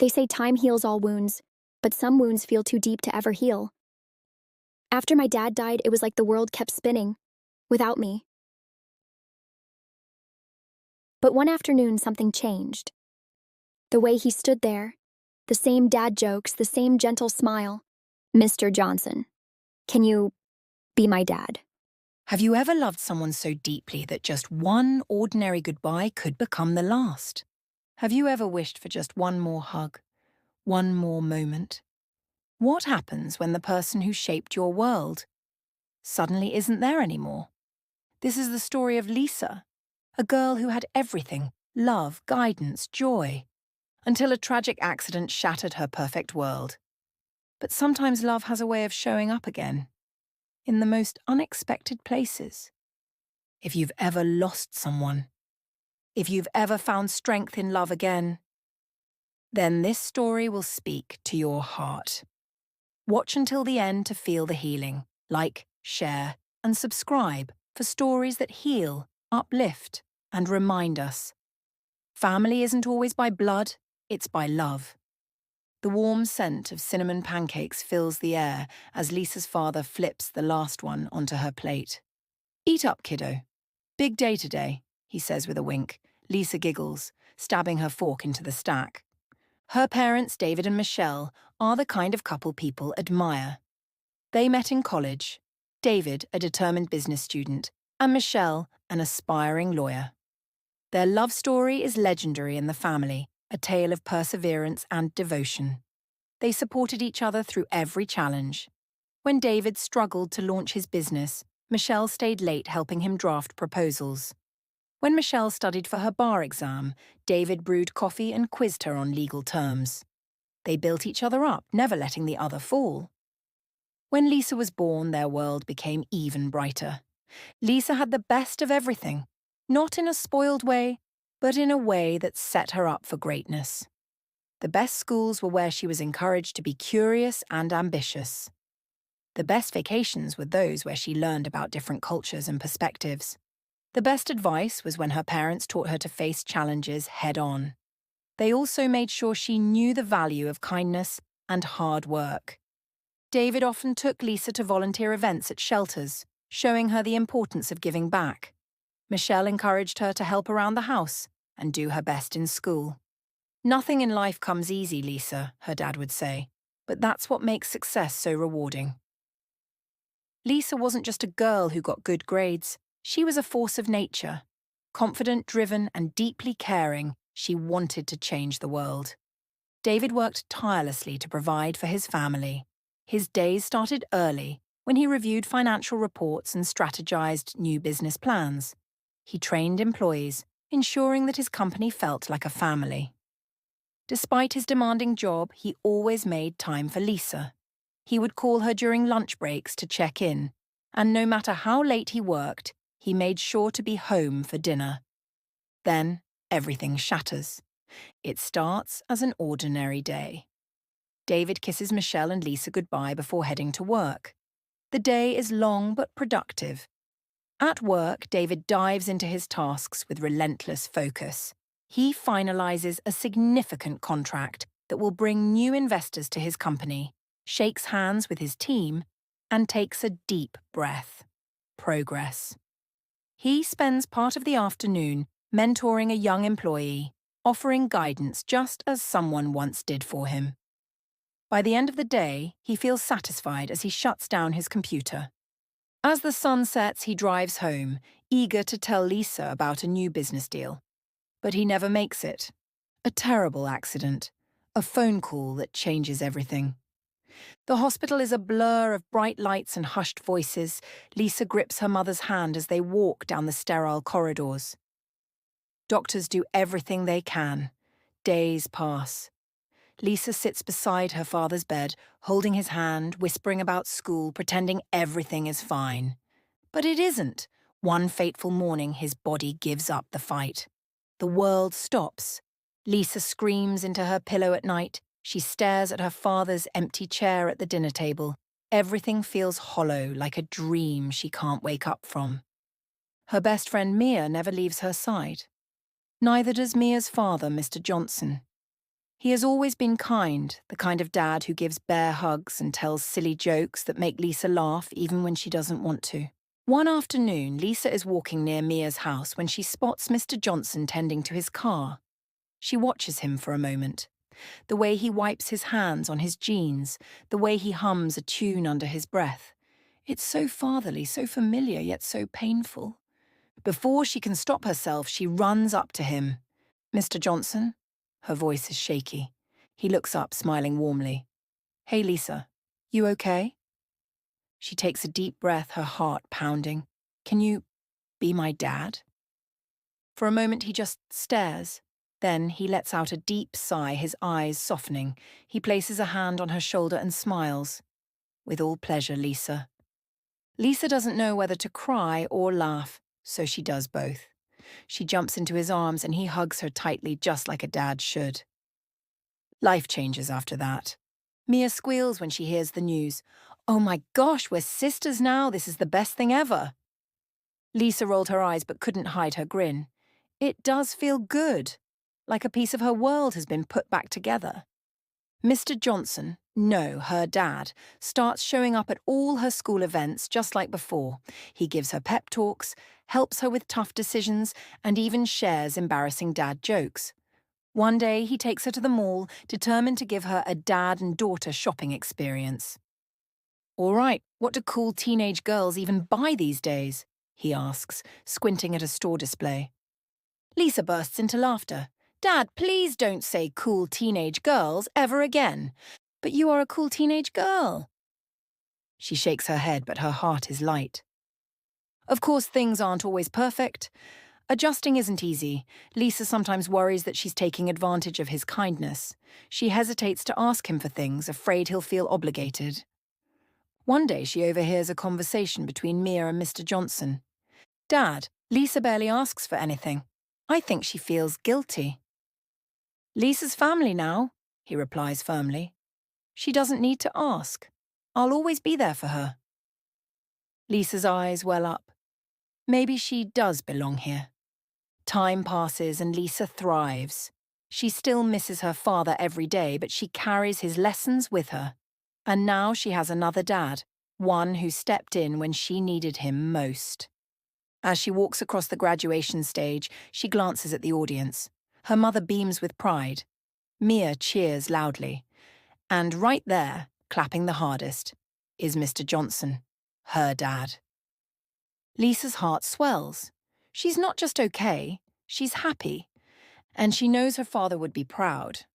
They say time heals all wounds, but some wounds feel too deep to ever heal. After my dad died, it was like the world kept spinning, without me. But one afternoon, something changed. The way he stood there, the same dad jokes, the same gentle smile. Mr. Johnson, can you be my dad? Have you ever loved someone so deeply that just one ordinary goodbye could become the last? Have you ever wished for just one more hug, one more moment? What happens when the person who shaped your world suddenly isn't there anymore? This is the story of Lisa, a girl who had everything: love, guidance, joy, until a tragic accident shattered her perfect world. But sometimes love has a way of showing up again, in the most unexpected places. If you've ever lost someone, if you've ever found strength in love again, then this story will speak to your heart. Watch until the end to feel the healing. Like, share, and subscribe for stories that heal, uplift, and remind us. Family isn't always by blood, it's by love. The warm scent of cinnamon pancakes fills the air as Lisa's father flips the last one onto her plate. "Eat up, kiddo. Big day today," he says with a wink. Lisa giggles, stabbing her fork into the stack. Her parents, David and Michelle, are the kind of couple people admire. They met in college. David, a determined business student, and Michelle, an aspiring lawyer. Their love story is legendary in the family, a tale of perseverance and devotion. They supported each other through every challenge. When David struggled to launch his business, Michelle stayed late helping him draft proposals. When Michelle studied for her bar exam, David brewed coffee and quizzed her on legal terms. They built each other up, never letting the other fall. When Lisa was born, their world became even brighter. Lisa had the best of everything, not in a spoiled way, but in a way that set her up for greatness. The best schools were where she was encouraged to be curious and ambitious. The best vacations were those where she learned about different cultures and perspectives. The best advice was when her parents taught her to face challenges head-on. They also made sure she knew the value of kindness and hard work. David often took Lisa to volunteer events at shelters, showing her the importance of giving back. Michelle encouraged her to help around the house and do her best in school. "Nothing in life comes easy, Lisa," her dad would say, "but that's what makes success so rewarding." Lisa wasn't just a girl who got good grades. She was a force of nature. Confident, driven, and deeply caring, she wanted to change the world. David worked tirelessly to provide for his family. His days started early, when he reviewed financial reports and strategized new business plans. He trained employees, ensuring that his company felt like a family. Despite his demanding job, he always made time for Lisa. He would call her during lunch breaks to check in, and no matter how late he worked, he made sure to be home for dinner. Then, everything shatters. It starts as an ordinary day. David kisses Michelle and Lisa goodbye before heading to work. The day is long but productive. At work, David dives into his tasks with relentless focus. He finalizes a significant contract that will bring new investors to his company, shakes hands with his team, and takes a deep breath. Progress. He spends part of the afternoon mentoring a young employee, offering guidance just as someone once did for him. By the end of the day, he feels satisfied as he shuts down his computer. As the sun sets, he drives home, eager to tell Lisa about a new business deal. But he never makes it. A terrible accident. A phone call that changes everything. The hospital is a blur of bright lights and hushed voices. Lisa grips her mother's hand as they walk down the sterile corridors. Doctors do everything they can. Days pass. Lisa sits beside her father's bed, holding his hand, whispering about school, pretending everything is fine. But it isn't. One fateful morning, his body gives up the fight. The world stops. Lisa screams into her pillow at night. She stares at her father's empty chair at the dinner table. Everything feels hollow, like a dream she can't wake up from. Her best friend Mia never leaves her side. Neither does Mia's father, Mr. Johnson. He has always been kind, the kind of dad who gives bear hugs and tells silly jokes that make Lisa laugh even when she doesn't want to. One afternoon, Lisa is walking near Mia's house when she spots Mr. Johnson tending to his car. She watches him for a moment. The way he wipes his hands on his jeans, the way he hums a tune under his breath. It's so fatherly, so familiar, yet so painful. Before she can stop herself, she runs up to him. "Mr. Johnson?" Her voice is shaky. He looks up, smiling warmly. "Hey, Lisa, you okay?" She takes a deep breath, her heart pounding. "Can you be my dad?" For a moment, he just stares. Then he lets out a deep sigh, his eyes softening. He places a hand on her shoulder and smiles. "With all pleasure, Lisa." Lisa doesn't know whether to cry or laugh, so she does both. She jumps into his arms and he hugs her tightly, just like a dad should. Life changes after that. Mia squeals when she hears the news. "Oh my gosh, we're sisters now. This is the best thing ever." Lisa rolled her eyes but couldn't hide her grin. It does feel good, like a piece of her world has been put back together. Mr. Johnson, no, her dad, starts showing up at all her school events just like before. He gives her pep talks, helps her with tough decisions, and even shares embarrassing dad jokes. One day, he takes her to the mall, determined to give her a dad and daughter shopping experience. "All right, what do cool teenage girls even buy these days?" he asks, squinting at a store display. Lisa bursts into laughter. "Dad, please don't say cool teenage girls ever again. But you are a cool teenage girl." She shakes her head, but her heart is light. Of course, things aren't always perfect. Adjusting isn't easy. Lisa sometimes worries that she's taking advantage of his kindness. She hesitates to ask him for things, afraid he'll feel obligated. One day she overhears a conversation between Mia and Mr. Johnson. "Dad, Lisa barely asks for anything. I think she feels guilty." "Lisa's family now," he replies firmly. "She doesn't need to ask. I'll always be there for her." Lisa's eyes well up. Maybe she does belong here. Time passes and Lisa thrives. She still misses her father every day, but she carries his lessons with her. And now she has another dad, one who stepped in when she needed him most. As she walks across the graduation stage, she glances at the audience. Her mother beams with pride. Mia cheers loudly. And right there, clapping the hardest, is Mr. Johnson, her dad. Lisa's heart swells. She's not just okay, she's happy. And she knows her father would be proud.